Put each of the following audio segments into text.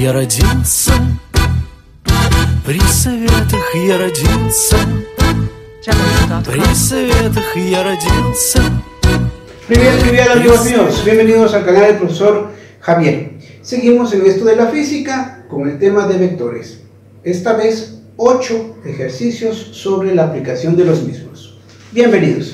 я родился, при советах я родился, при советах я родился. Привет amigos míos, bienvenidos al canal del profesor Javier. Seguimos en esto de la física con el tema de vectores. Esta vez 8 ejercicios sobre la aplicación de los mismos. Bienvenidos.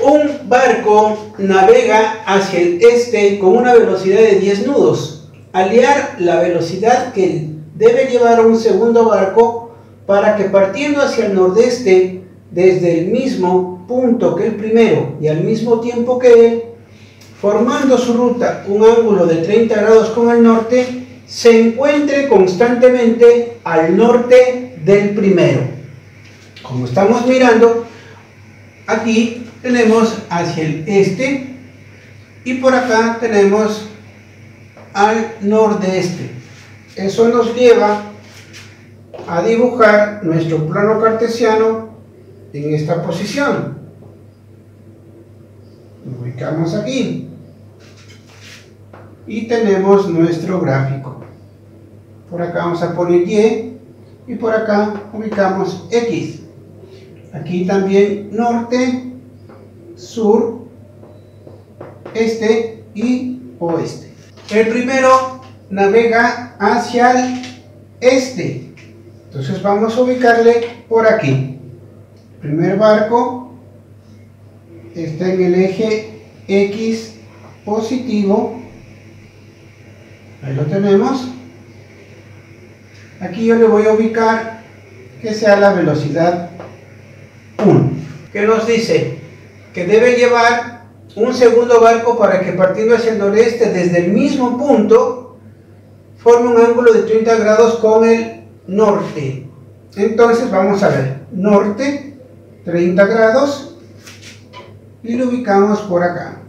Un barco navega hacia el este con una velocidad de 10 nudos. Hallar la velocidad que debe llevar un segundo barco para que partiendo hacia el nordeste desde el mismo punto que el primero y al mismo tiempo que él, formando su ruta un ángulo de 30 grados con el norte, se encuentre constantemente al norte del primero. Como estamos mirando, aquí tenemos hacia el este y por acá tenemos al nordeste. Eso nos lleva a dibujar nuestro plano cartesiano en esta posición. Lo ubicamos aquí y tenemos nuestro gráfico. Por acá vamos a poner Y por acá ubicamos X. Aquí también norte, sur, este y oeste. El primero navega hacia el este, entonces vamos a ubicarle por aquí. El primer barco está en el eje X positivo, ahí lo tenemos. Aquí yo le voy a ubicar que sea la velocidad 1, que nos dice que debe llevar un segundo barco para que partiendo hacia el noreste desde el mismo punto forme un ángulo de 30 grados con el norte. Entonces vamos a ver, norte 30 grados y lo ubicamos por acá.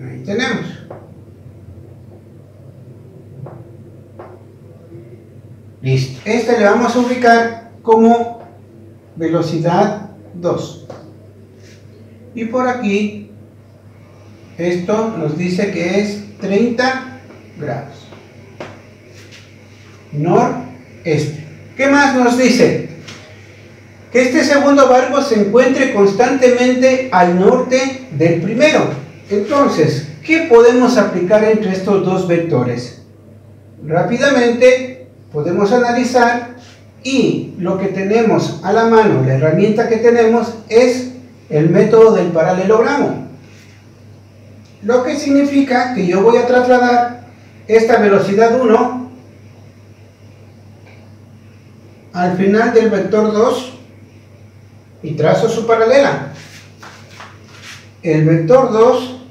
Ahí tenemos. Listo. Este le vamos a ubicar como velocidad 2. Y por aquí, esto nos dice que es 30 grados. Noreste. ¿Qué más nos dice? Que este segundo barco se encuentre constantemente al norte del primero. Entonces, ¿qué podemos aplicar entre estos dos vectores? Rápidamente podemos analizar y lo que tenemos a la mano, la herramienta que tenemos es el método del paralelogramo. Lo que significa que yo voy a trasladar esta velocidad 1 al final del vector 2 y trazo su paralela. El vector 2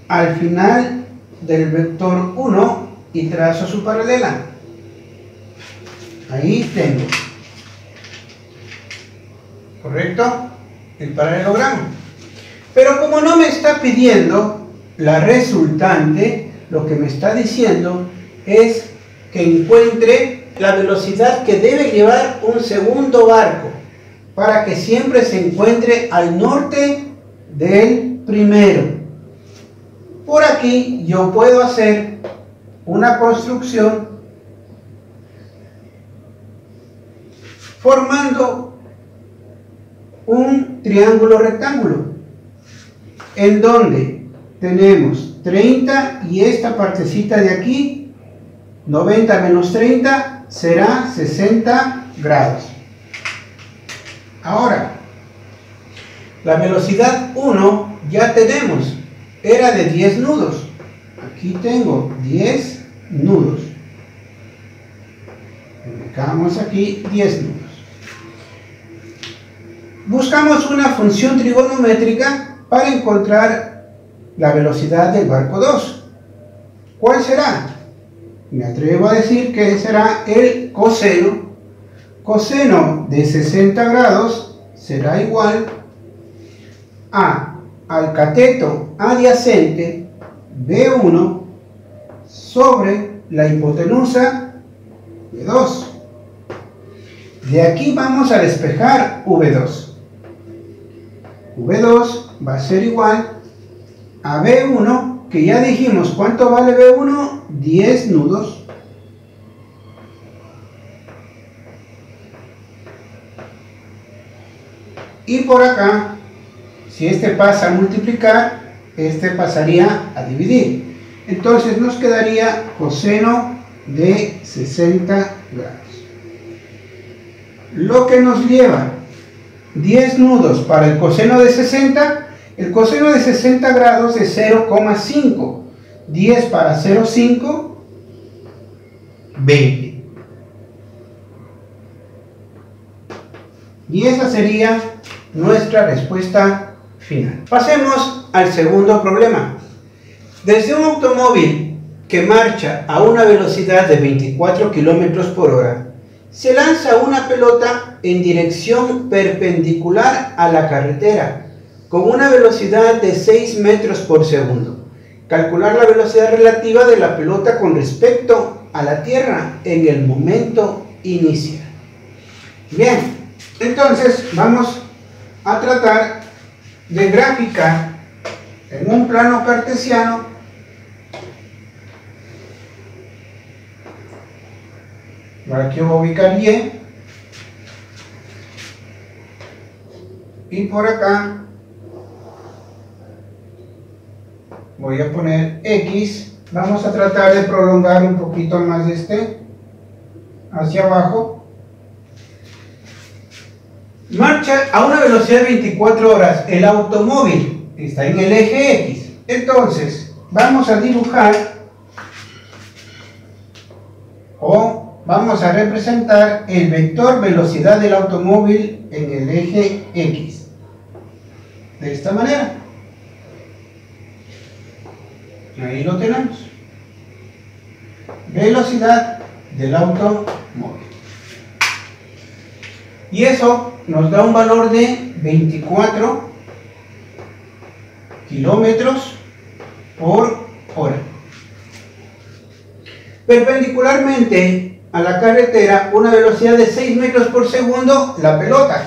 al final del vector 1 y trazo su paralela. Ahí tengo, ¿correcto? El paralelogramo. Pero como no me está pidiendo la resultante, lo que me está diciendo es que encuentre la velocidad que debe llevar un segundo barco para que siempre se encuentre al norte del primero. Por aquí yo puedo hacer una construcción formando un triángulo rectángulo en donde tenemos 30 y esta partecita de aquí, 90 menos 30 será 60 grados. Ahora, la velocidad 1 ya tenemos, era de 10 nudos. Aquí tengo 10 nudos. Ubicamos aquí 10 nudos. Buscamos una función trigonométrica para encontrar la velocidad del barco 2. ¿Cuál será? Me atrevo a decir que será el coseno. Coseno de 60 grados será igual al cateto adyacente B1 sobre la hipotenusa de 2. De aquí vamos a despejar V2. V2 va a ser igual a B1, que ya dijimos, ¿cuánto vale B1? 10 nudos. Y por acá, si este pasa a multiplicar, este pasaría a dividir. Entonces nos quedaría coseno de 60 grados. Lo que nos lleva 10 nudos para el coseno de 60. El coseno de 60 grados es 0,5. 10 para 0,5, 20. Y esa sería nuestra respuesta final. Pasemos al segundo problema. Desde un automóvil que marcha a una velocidad de 24 km por hora, se lanza una pelota en dirección perpendicular a la carretera con una velocidad de 6 metros por segundo. Calcular la velocidad relativa de la pelota con respecto a la tierra en el momento inicial. Bien, entonces vamos a tratar de graficar en un plano cartesiano aquí voy a ubicar y por acá voy a poner X. Vamos a tratar de prolongar un poquito más hacia abajo. Marcha a una velocidad de 24 horas. El automóvil está en el eje X. Entonces vamos a dibujar vamos a representar el vector velocidad del automóvil en el eje X. De esta manera. Ahí lo tenemos. Velocidad del automóvil. Y eso nos da un valor de 24 kilómetros por hora. Perpendicularmente a la carretera, una velocidad de 6 metros por segundo, la pelota.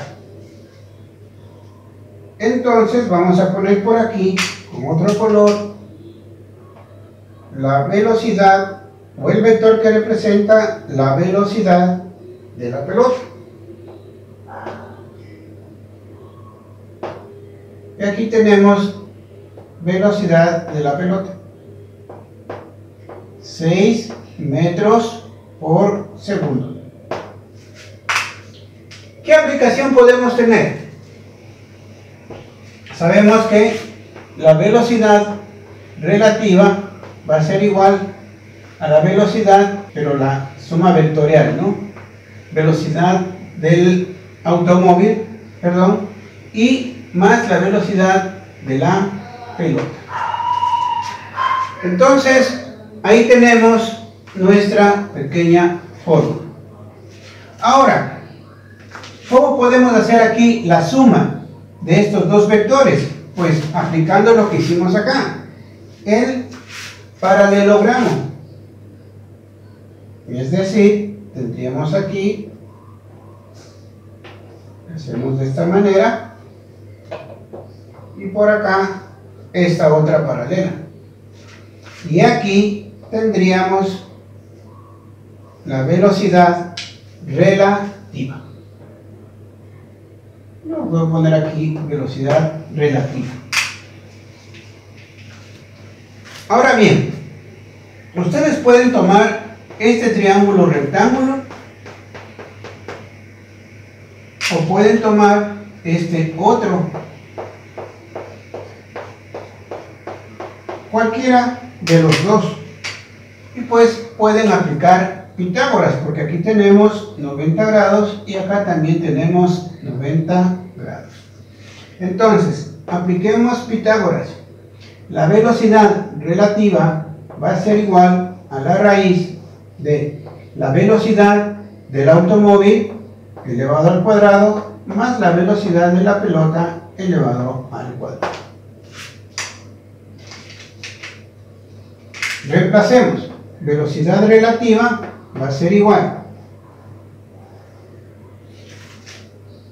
Entonces vamos a poner por aquí, con otro color, la velocidad o el vector que representa la velocidad de la pelota. Y aquí tenemos velocidad de la pelota. 6 metros por segundo. ¿Qué aplicación podemos tener? Sabemos que la velocidad relativa va a ser igual a la velocidad, pero la suma vectorial, ¿no? Velocidad del automóvil, perdón, y más la velocidad de la pelota. Entonces, ahí tenemos nuestra pequeña fórmula. Ahora, ¿cómo podemos hacer aquí la suma de estos dos vectores? Pues aplicando lo que hicimos acá, el paralelogramo. Es decir, tendríamos aquí, hacemos de esta manera, y por acá esta otra paralela. Y aquí tendríamos la velocidad relativa. Yo voy a poner aquí velocidad relativa. Ahora bien, ustedes pueden tomar este triángulo rectángulo o pueden tomar este otro, cualquiera de los dos, y pues pueden aplicar Pitágoras, porque aquí tenemos 90 grados y acá también tenemos 90 grados. Entonces, apliquemos Pitágoras. La velocidad relativa va a ser igual a la raíz de la velocidad del automóvil elevado al cuadrado más la velocidad de la pelota elevado al cuadrado. Reemplacemos. Velocidad relativa va a ser igual.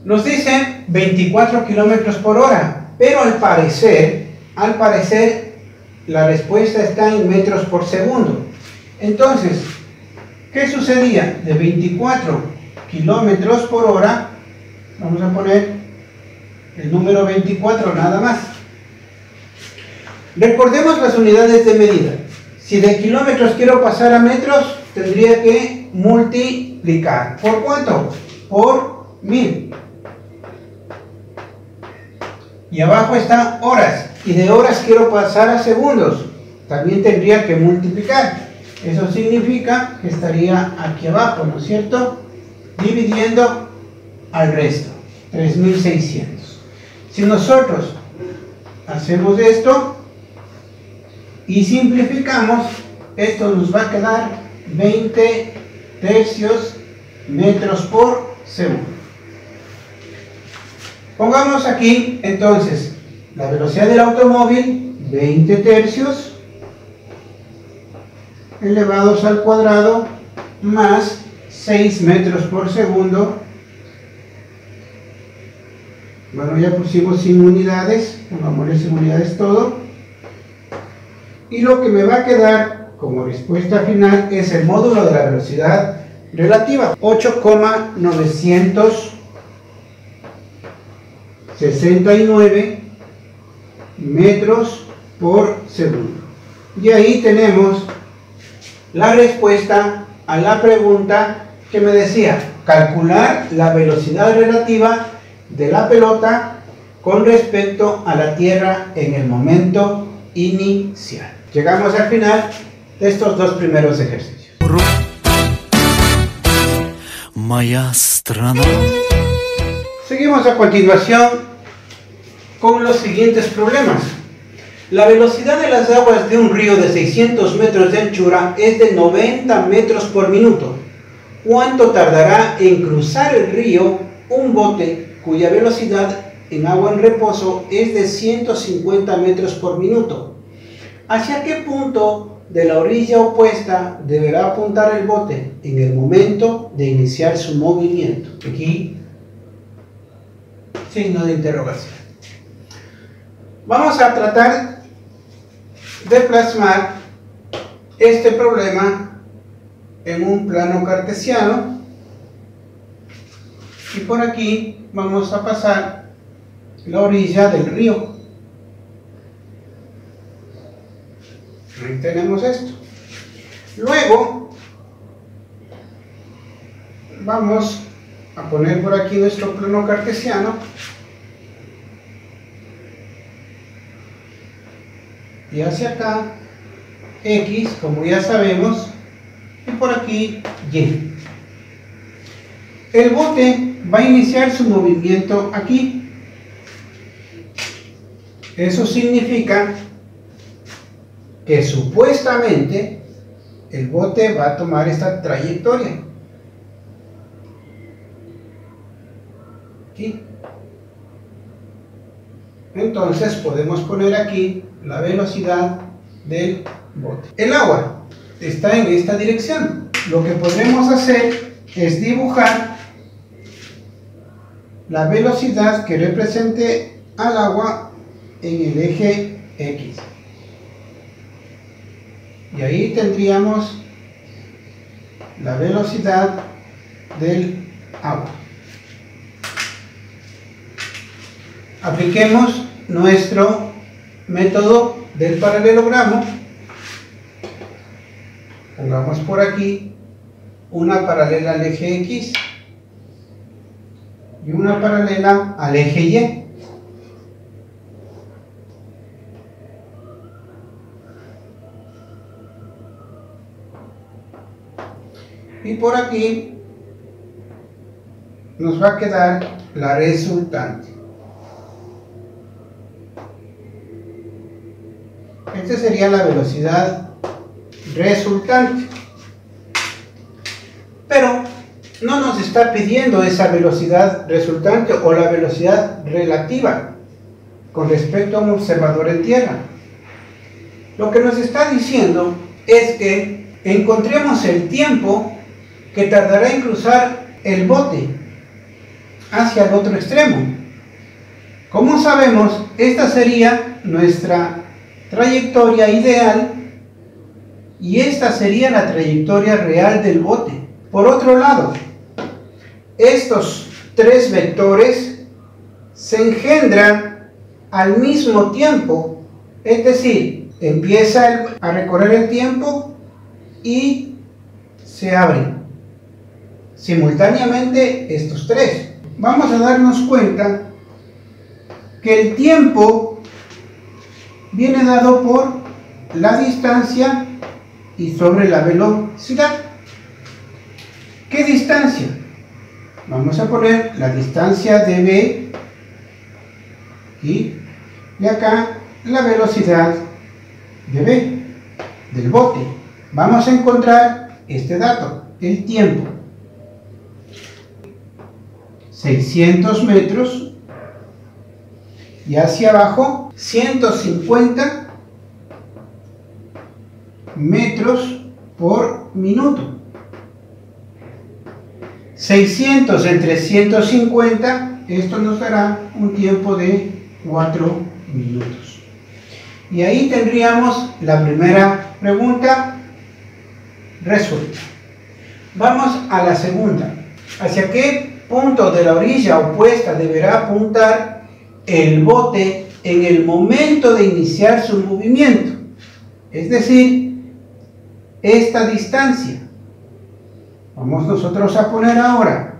Nos dice 24 kilómetros por hora, pero al parecer la respuesta está en metros por segundo. Entonces, ¿qué sucedía? De 24 kilómetros por hora, vamos a poner el número 24 nada más. Recordemos las unidades de medida. Si de kilómetros quiero pasar a metros, tendría que multiplicar. ¿Por cuánto? Por 1000. Y abajo están horas. Y de horas quiero pasar a segundos. También tendría que multiplicar. Eso significa que estaría aquí abajo, ¿no es cierto? Dividiendo al resto. 3600. Si nosotros hacemos esto y simplificamos, esto nos va a quedar 20 tercios metros por segundo. Pongamos aquí entonces la velocidad del automóvil, 20 tercios elevados al cuadrado más 6 metros por segundo. Bueno, ya pusimos sin unidades, pongámosle sin unidades todo. Y lo que me va a quedar como respuesta final es el módulo de la velocidad relativa, 8,969 metros por segundo. Y ahí tenemos la respuesta a la pregunta que me decía, calcular la velocidad relativa de la pelota con respecto a la Tierra en el momento inicial. Llegamos al final de estos dos primeros ejercicios. Моя страна. Seguimos a continuación con los siguientes problemas. La velocidad de las aguas de un río de 600 metros de anchura es de 90 metros por minuto. ¿Cuánto tardará en cruzar el río un bote cuya velocidad en agua en reposo es de 150 metros por minuto? ¿Hacia qué punto de la orilla opuesta deberá apuntar el bote en el momento de iniciar su movimiento? Aquí, signo de interrogación. Vamos a tratar de plasmar este problema en un plano cartesiano. Y por aquí vamos a pasar la orilla del río. Ahí tenemos esto. Luego vamos a poner por aquí nuestro plano cartesiano. Y hacia acá X, como ya sabemos, y por aquí Y. El bote va a iniciar su movimiento aquí. Eso significa que supuestamente el bote va a tomar esta trayectoria. Aquí. Entonces podemos poner aquí la velocidad del bote. El agua está en esta dirección. Lo que podremos hacer es dibujar la velocidad que represente al agua en el eje X. Y ahí tendríamos la velocidad del agua. Apliquemos nuestro método del paralelogramo. Pongamos por aquí una paralela al eje X y una paralela al eje Y. Y por aquí nos va a quedar la resultante. Esta sería la velocidad resultante. Pero no nos está pidiendo esa velocidad resultante o la velocidad relativa con respecto a un observador en tierra. Lo que nos está diciendo es que encontremos el tiempo que tardará en cruzar el bote hacia el otro extremo. Como sabemos, esta sería nuestra trayectoria ideal y esta sería la trayectoria real del bote. Por otro lado, estos tres vectores se engendran al mismo tiempo, es decir, empieza a recorrer el tiempo y se abren simultáneamente estos tres. Vamos a darnos cuenta que el tiempo viene dado por la distancia y sobre la velocidad. ¿Qué distancia? Vamos a poner la distancia de B y acá la velocidad de B del bote. Vamos a encontrar este dato, el tiempo. 600 metros y hacia abajo 150 metros por minuto. 600 entre 150, esto nos dará un tiempo de 4 minutos. Y ahí tendríamos la primera pregunta resuelta. Vamos a la segunda. ¿Hacia qué punto de la orilla opuesta deberá apuntar el bote en el momento de iniciar su movimiento? Es decir, esta distancia. Vamos nosotros a poner ahora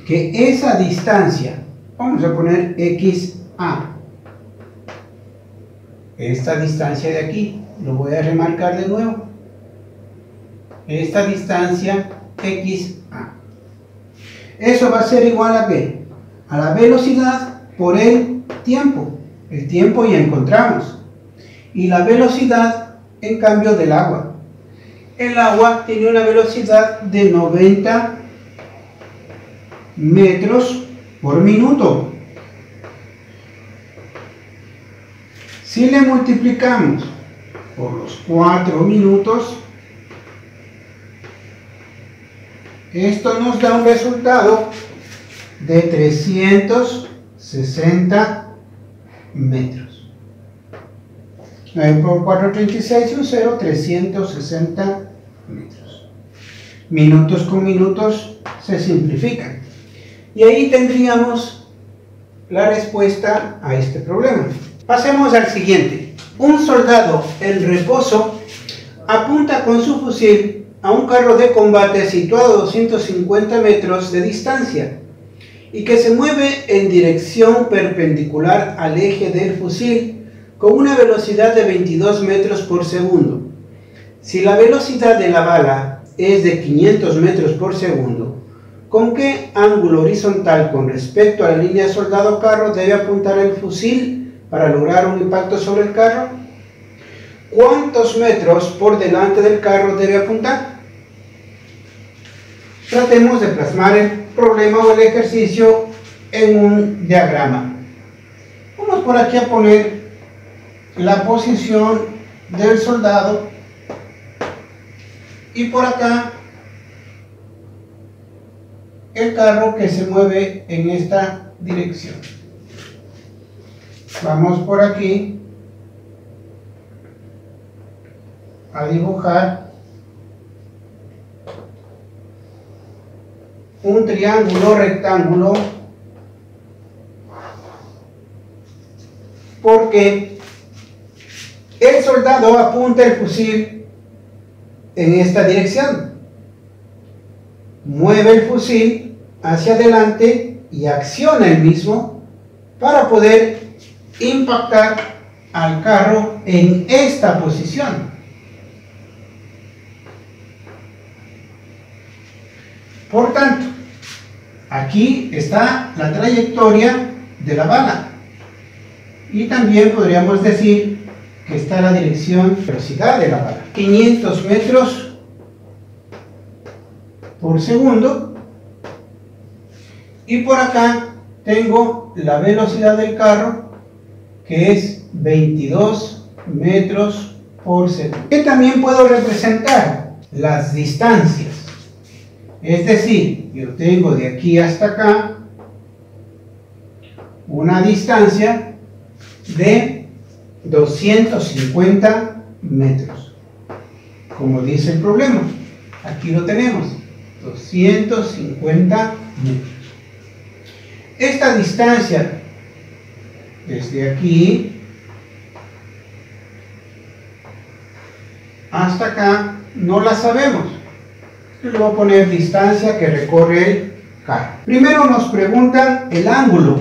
que esa distancia, vamos a poner XA. Esta distancia de aquí, lo voy a remarcar de nuevo. Esta distancia XA. Eso va a ser igual a ¿qué? A la velocidad por el tiempo. El tiempo ya encontramos. Y la velocidad, en cambio, del agua. El agua tiene una velocidad de 90 metros por minuto. Si le multiplicamos por los 4 minutos, esto nos da un resultado de 360 metros. 9 por 4, 36 y un 0, 360 metros. Minutos con minutos se simplifican. Y ahí tendríamos la respuesta a este problema. Pasemos al siguiente. Un soldado en reposo apunta con su fusil a un carro de combate situado a 250 metros de distancia y que se mueve en dirección perpendicular al eje del fusil con una velocidad de 22 metros por segundo. Si la velocidad de la bala es de 500 metros por segundo, ¿con qué ángulo horizontal con respecto a la línea soldado-carro debe apuntar el fusil para lograr un impacto sobre el carro? ¿Cuántos metros por delante del carro debe apuntar? Tratemos de plasmar el problema o el ejercicio en un diagrama. Vamos por aquí a poner la posición del soldado y por acá el carro que se mueve en esta dirección. Vamos por aquí a dibujar un triángulo rectángulo porque el soldado apunta el fusil en esta dirección, mueve el fusil hacia adelante y acciona el mismo para poder impactar al carro en esta posición. Por tanto, aquí está la trayectoria de la bala y también podríamos decir que está la dirección, velocidad de la bala. 500 metros por segundo y por acá tengo la velocidad del carro que es 22 metros por segundo. Que también puedo representar las distancias. Es decir, yo tengo de aquí hasta acá una distancia de 250 metros. Como dice el problema, aquí lo tenemos, 250 metros. Esta distancia desde aquí hasta acá no la sabemos. Le voy a poner distancia que recorre el carro. Primero nos preguntan el ángulo,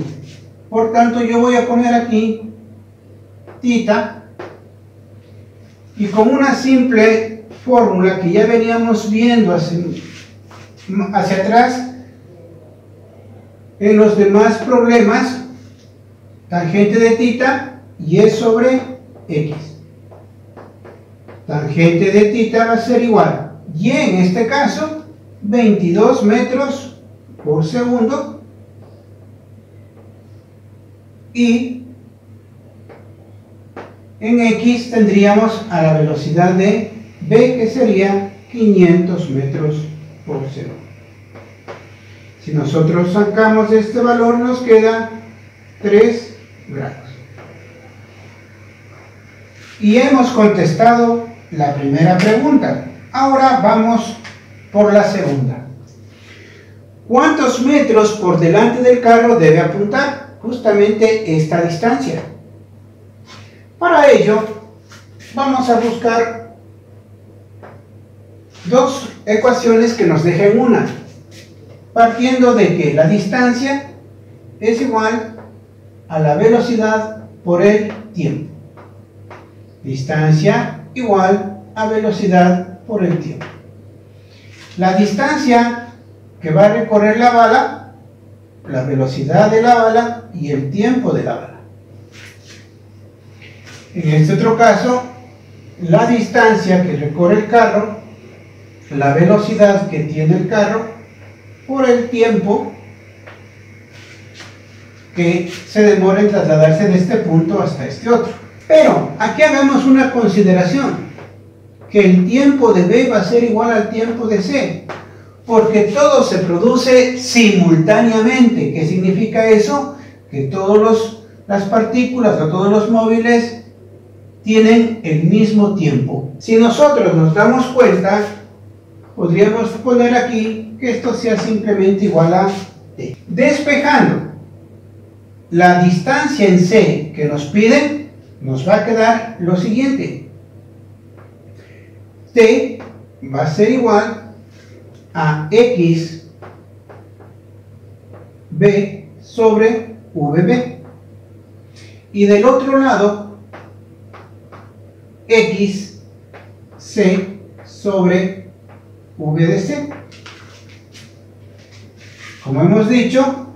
por tanto yo voy a poner aquí θ, y con una simple fórmula que ya veníamos viendo hacia atrás en los demás problemas, tangente de θ y es sobre x. Tangente de θ va a ser igual, y en este caso 22 metros por segundo, y en x tendríamos a la velocidad de v, que sería 500 metros por segundo. Si nosotros sacamos este valor, nos queda 3 grados. Y hemos contestado la primera pregunta. Ahora vamos por la segunda. ¿Cuántos metros por delante del carro debe apuntar? Justamente esta distancia. Para ello, vamos a buscar dos ecuaciones que nos dejen una, partiendo de que la distancia es igual a la velocidad por el tiempo. Distancia igual a velocidad por el tiempo. La distancia que va a recorrer la bala, la velocidad de la bala y el tiempo de la bala. En este otro caso, la distancia que recorre el carro, la velocidad que tiene el carro por el tiempo que se demora en trasladarse de este punto hasta este otro. Pero aquí hagamos una consideración, que el tiempo de B va a ser igual al tiempo de C, porque todo se produce simultáneamente. ¿Qué significa eso? Que todas las partículas o todos los móviles tienen el mismo tiempo. Si nosotros nos damos cuenta, podríamos poner aquí que esto sea simplemente igual a t. Despejando la distancia en C que nos piden, nos va a quedar lo siguiente. T va a ser igual a x b sobre vb. Y del otro lado, x c sobre v de c. Como hemos dicho,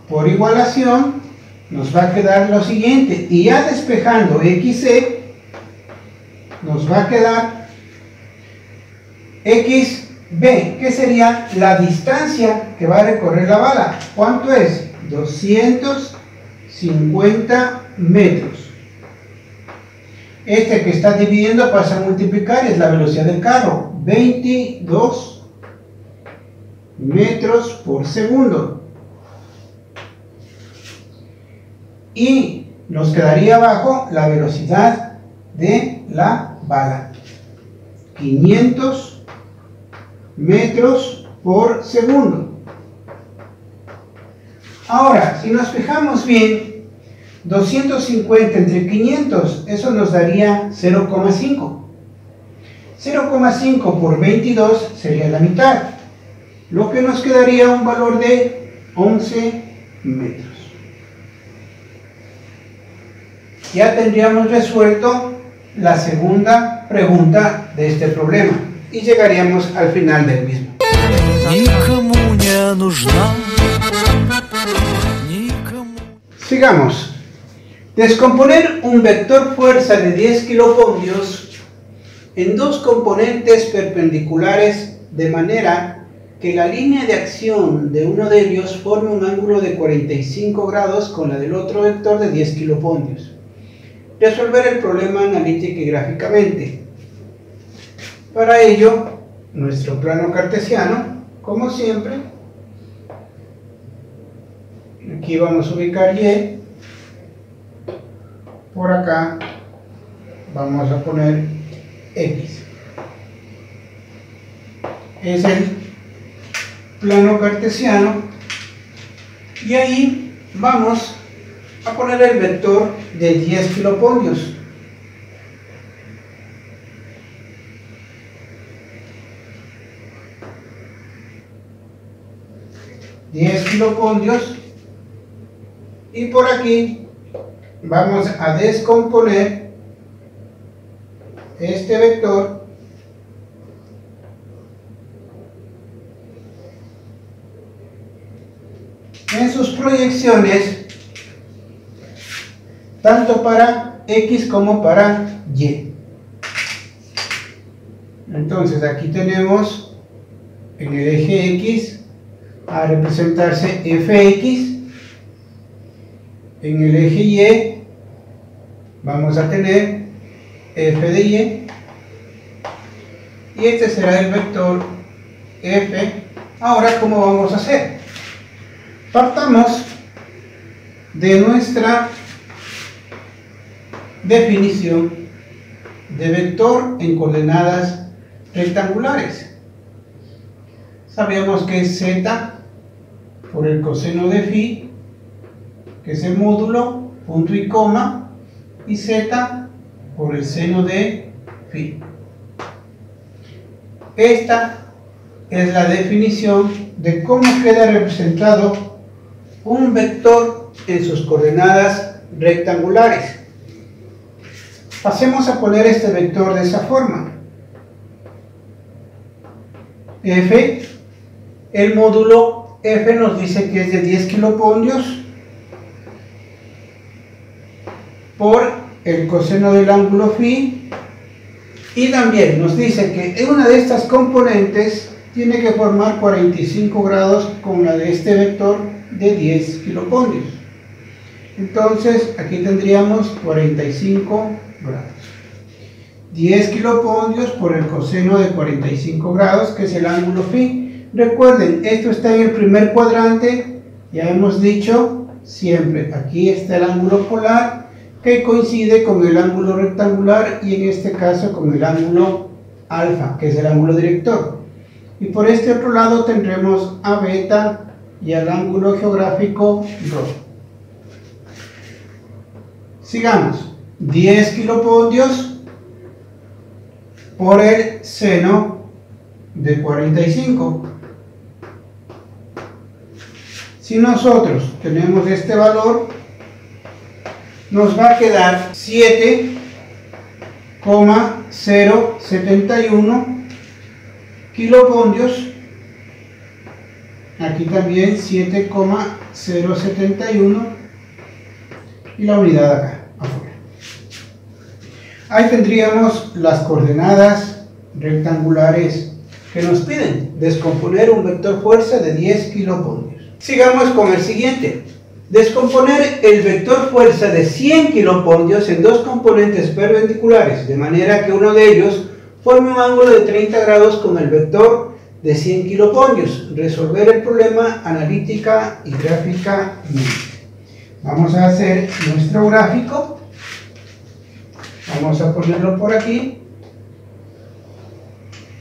por igualación nos va a quedar lo siguiente, y ya despejando xc nos va a quedar xb, que sería la distancia que va a recorrer la bala. ¿Cuánto es? 250 metros. Este que está dividiendo pasa a multiplicar, es la velocidad del carro, 22 metros por segundo. Y nos quedaría abajo la velocidad de la bala, 500 metros por segundo. Ahora, si nos fijamos bien, 250 entre 500, eso nos daría 0,5. 0,5 por 22 sería la mitad, lo que nos quedaría un valor de 11 metros. Ya tendríamos resuelto la segunda pregunta de este problema y llegaríamos al final del mismo. Sigamos. Descomponer un vector fuerza de 10 kilopaumbos en dos componentes perpendiculares de manera que la línea de acción de uno de ellos forme un ángulo de 45 grados con la del otro vector de 10 kilopaumbos. Resolver el problema analítica y gráficamente. Para ello, nuestro plano cartesiano, como siempre, aquí vamos a ubicar Y, por acá vamos a poner X. Es el plano cartesiano y ahí vamos a poner el vector de 10 kilopondios. Y por aquí vamos a descomponer este vector en sus proyecciones tanto para X como para Y. Entonces aquí tenemos en el eje X a representarse fx, en el eje Y vamos a tener f de Y, y este será el vector f. Ahora, ¿cómo vamos a hacer? Partamos de nuestra definición de vector en coordenadas rectangulares. Sabemos que es z por el coseno de phi, que es el módulo, punto y coma, y z por el seno de phi. Esta es la definición de cómo queda representado un vector en sus coordenadas rectangulares. Pasemos a poner este vector de esa forma. F, el módulo F nos dice que es de 10 kilopondios por el coseno del ángulo phi, y también nos dice que una de estas componentes tiene que formar 45 grados con la de este vector de 10 kilopondios. Entonces aquí tendríamos 45 grados. 10 kilopondios por el coseno de 45 grados, que es el ángulo phi. Recuerden, esto está en el primer cuadrante. Ya hemos dicho siempre, aquí está el ángulo polar, que coincide con el ángulo rectangular, y en este caso con el ángulo alfa, que es el ángulo director. Y por este otro lado tendremos a beta y al ángulo geográfico rho. Sigamos. 10 kilopondios por el seno de 45. Si nosotros tenemos este valor, nos va a quedar 7,071 kilopondios. Aquí también 7,071, y la unidad acá afuera. Ahí tendríamos las coordenadas rectangulares que nos piden descomponer un vector fuerza de 10 kilopondios. Sigamos con el siguiente. Descomponer el vector fuerza de 100 kilopondios en dos componentes perpendiculares, de manera que uno de ellos forme un ángulo de 30 grados con el vector de 100 kilopondios. Resolver el problema analítica y gráficamente. Vamos a hacer nuestro gráfico. Vamos a ponerlo por aquí.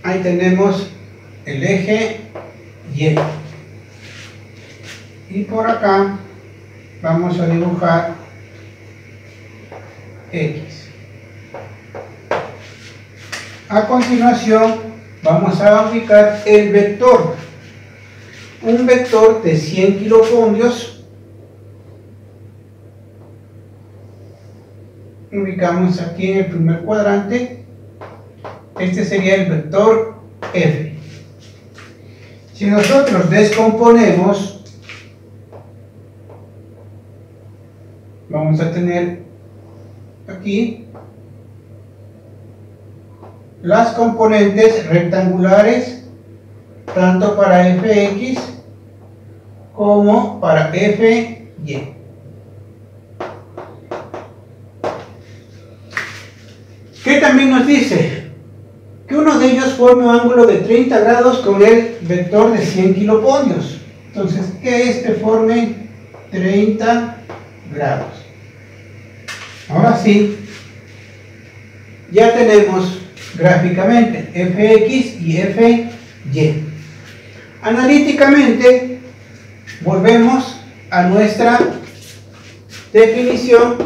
Ahí tenemos el eje Y. Y por acá vamos a dibujar X. A continuación vamos a ubicar el vector. Un vector de 100 kilopondios. Ubicamos aquí en el primer cuadrante. Este sería el vector F. Si nosotros descomponemos, vamos a tener aquí las componentes rectangulares tanto para fx como para fy. ¿Qué también nos dice? Que uno de ellos forme un ángulo de 30 grados con el vector de 100 kilopondios. Entonces, que este forme 30 grados. Ahora sí, ya tenemos gráficamente Fx y Fy. Analíticamente volvemos a nuestra definición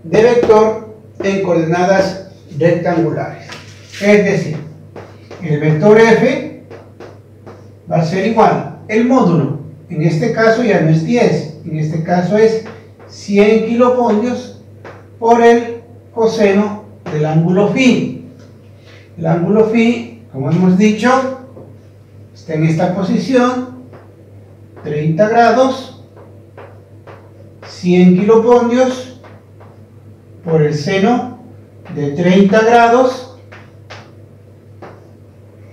de vector en coordenadas rectangulares. Es decir, el vector F va a ser igual, el módulo, en este caso ya no es 10, en este caso es 100 kilopoldios por el coseno del ángulo φ. El ángulo φ, como hemos dicho, está en esta posición, 30 grados, 100 kilopoldios por el seno de 30 grados,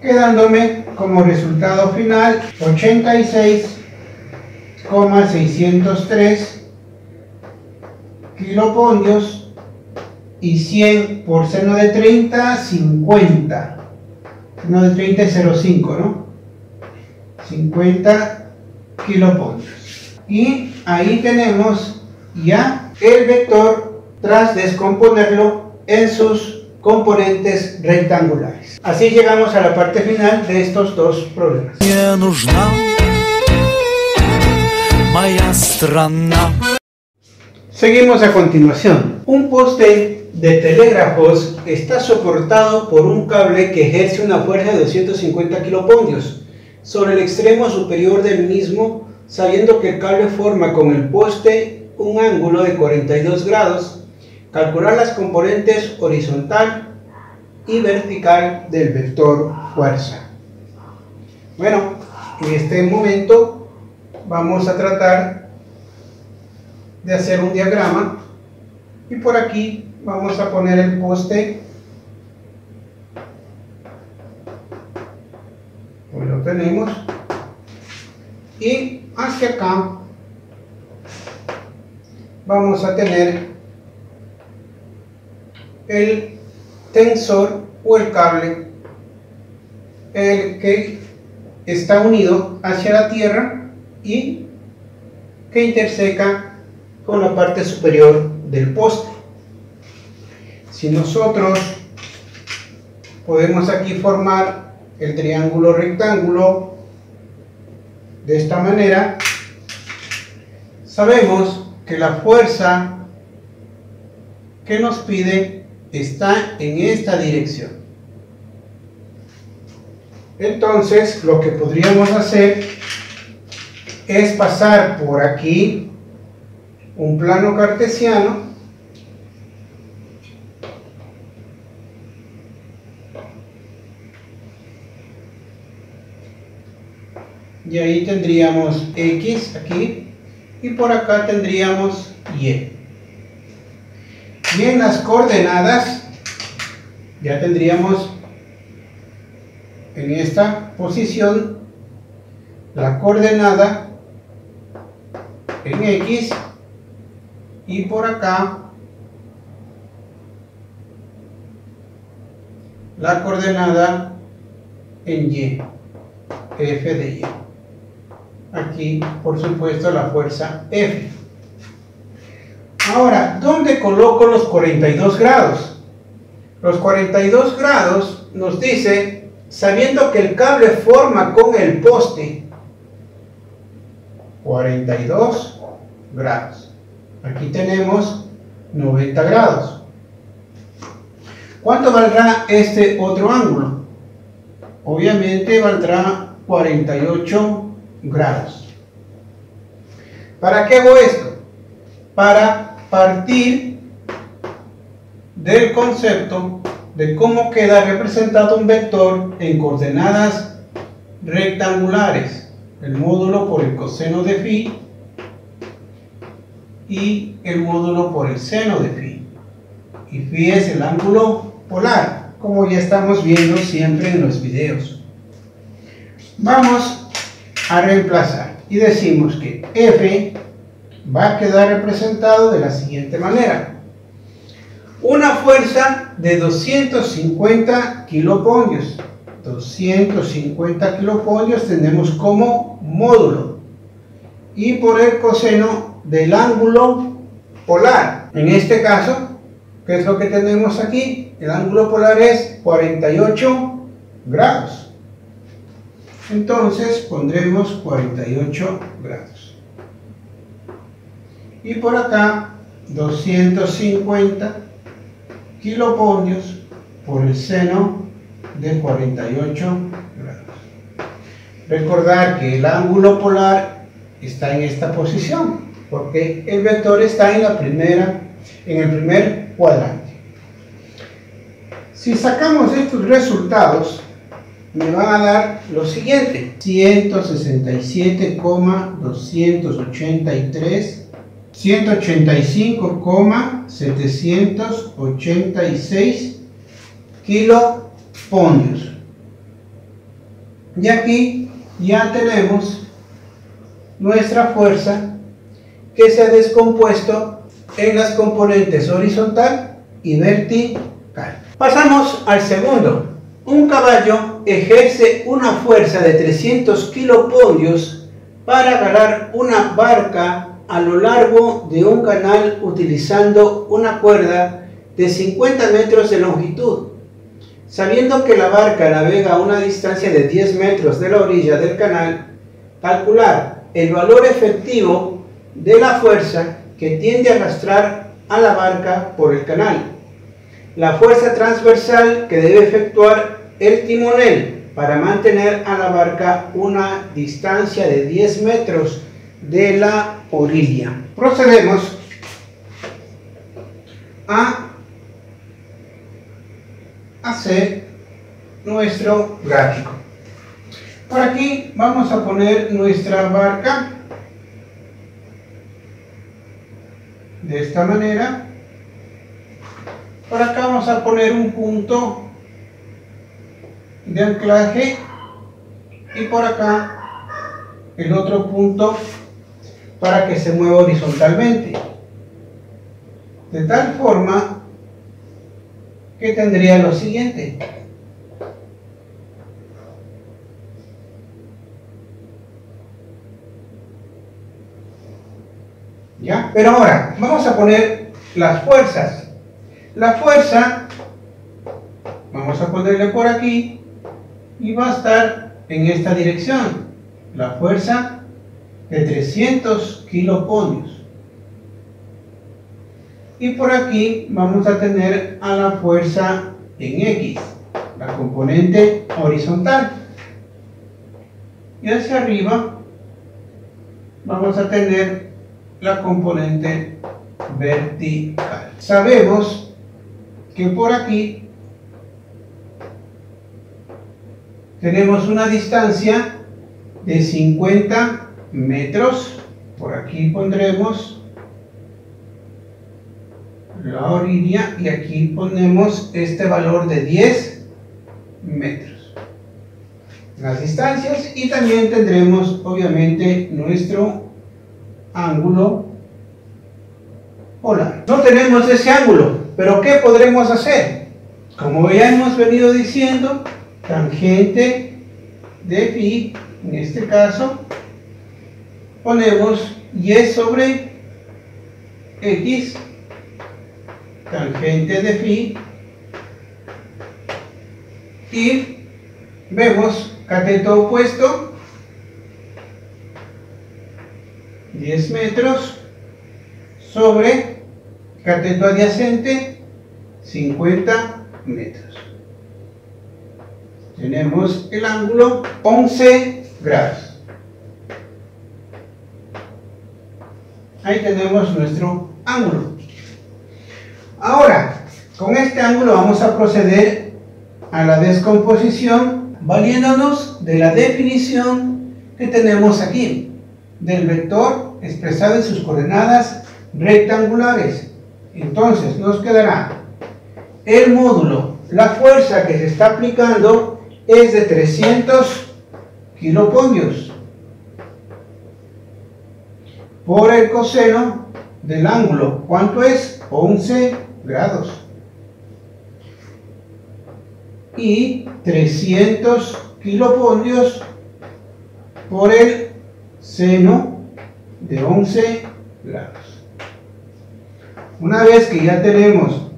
quedándome como resultado final 86,603 kilopoldios y 100 por seno de 30, 50. Seno de 30 es 0,5, ¿no? 50 kilopoldios. Y ahí tenemos ya el vector tras descomponerlo en sus componentes rectangulares. Así llegamos a la parte final de estos dos problemas. Мне нужна моя страна. Seguimos a continuación. Un poste de telégrafos está soportado por un cable que ejerce una fuerza de 250 kilopoldios sobre el extremo superior del mismo, sabiendo que el cable forma con el poste un ángulo de 42 grados. Calcular las componentes horizontal y vertical del vector fuerza. Bueno, en este momento vamos a tratar de hacer un diagrama y por aquí vamos a poner el poste. Hoy lo tenemos, y hacia acá vamos a tener el tensor o el cable, el que está unido hacia la tierra y que interseca con la parte superior del poste. Si nosotros podemos aquí formar el triángulo rectángulo de esta manera, sabemos que la fuerza que nos pide está en esta dirección. Entonces lo que podríamos hacer es pasar por aquí un plano cartesiano y ahí tendríamos X aquí y por acá tendríamos Y. Y en las coordenadas ya tendríamos en esta posición la coordenada en X y por acá la coordenada en Y, F de Y. Aquí, por supuesto, la fuerza F. Ahora, ¿dónde coloco los 42 grados? Los 42 grados nos dice, sabiendo que el cable forma con el poste 42 grados. Aquí tenemos 90 grados. ¿Cuánto valdrá este otro ángulo? Obviamente valdrá 48 grados. ¿Para qué hago esto? Para partir del concepto de cómo queda representado un vector en coordenadas rectangulares. El módulo por el coseno de phi y el módulo por el seno de phi. Y phi es el ángulo polar, como ya estamos viendo siempre en los videos. Vamos a reemplazar y decimos que F va a quedar representado de la siguiente manera. Una fuerza de 250 kilopoldios. 250 kilopoldios tenemos como módulo. Y por el coseno del ángulo polar. En este caso, ¿Qué es lo que tenemos aquí? El ángulo polar es 48 grados. Entonces pondremos 48 grados. Y por acá 250 kilopoldios por el seno de 48 grados. Recordar que el ángulo polar está en esta posición, porque el vector está en el primer cuadrante. Si sacamos estos resultados, me van a dar lo siguiente: 167,283, 185,786 kilopoldios. Y aquí ya tenemos nuestra fuerza que se ha descompuesto en las componentes horizontal y vertical. Pasamos al segundo. Un caballo ejerce una fuerza de 300 kilopoldios para agarrar una barca a lo largo de un canal utilizando una cuerda de 50 metros de longitud. Sabiendo que la barca navega a una distancia de 10 metros de la orilla del canal, calcular el valor efectivo de la fuerza que tiende a arrastrar a la barca por el canal, la fuerza transversal que debe efectuar el timonel para mantener a la barca una distancia de 10 metros de la orilla. Procedemos a hacer nuestro gráfico. Por aquí vamos a poner nuestra barca de esta manera. Por acá vamos a poner un punto de anclaje y por acá el otro punto para que se mueva horizontalmente, de tal forma que tendría lo siguiente: ¿ya? Pero ahora vamos a poner las fuerzas. La fuerza vamos a ponerle por aquí y va a estar en esta dirección, la fuerza de 300 kilopoldios. Y por aquí vamos a tener a la fuerza en X, la componente horizontal. Y hacia arriba vamos a tener la componente vertical. Sabemos que por aquí tenemos una distancia de 50 metros. Por aquí pondremos la orilla y aquí ponemos este valor de 10 metros. Las distancias, y también tendremos obviamente nuestro ángulo polar. No tenemos ese ángulo, pero ¿qué podremos hacer? Como ya hemos venido diciendo, tangente de phi, en este caso, ponemos y sobre x, tangente de phi, y vemos cateto opuesto, 10 metros, sobre cateto adyacente, 50 metros. Tenemos el ángulo 11 grados. Ahí tenemos nuestro ángulo. Ahora, con este ángulo vamos a proceder a la descomposición valiéndonos de la definición que tenemos aquí, del vector expresado en sus coordenadas rectangulares. Entonces nos quedará el módulo, la fuerza que se está aplicando es de 300 kilopoldios por el coseno del ángulo. ¿Cuánto es? 11 grados. Y 300 kilopoldios por el seno de 11 grados. Una vez que ya tenemos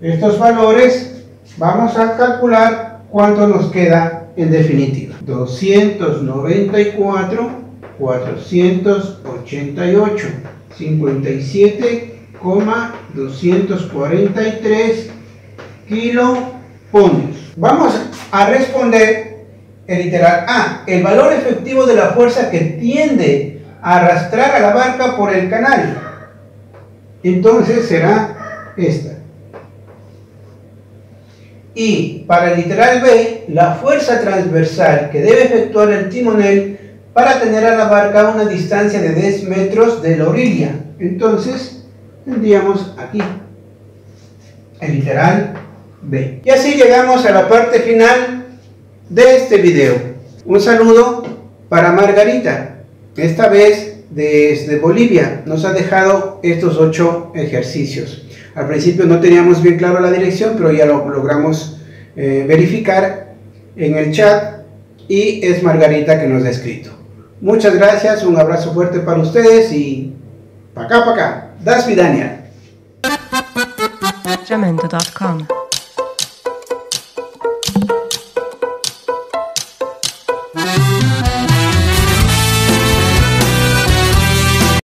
estos valores, vamos a calcular cuánto nos queda en definitiva. 294, 488, 57,243 kiloponios. Vamos a responder el literal A, el valor efectivo de la fuerza que tiende a arrastrar a la barca por el canal. Entonces será esta. Y para el literal B, la fuerza transversal que debe efectuar el timonel para tener a la barca a una distancia de 10 metros de la orilla. Entonces tendríamos aquí el literal B. Y así llegamos a la parte final de este video. Un saludo para Margarita, esta vez desde Bolivia. Nos ha dejado estos 8 ejercicios. Al principio no teníamos bien claro la dirección, pero ya lo logramos verificar en el chat y es Margarita que nos ha escrito. Muchas gracias, un abrazo fuerte para ustedes y pa' acá. Das vidania. Jamendo.com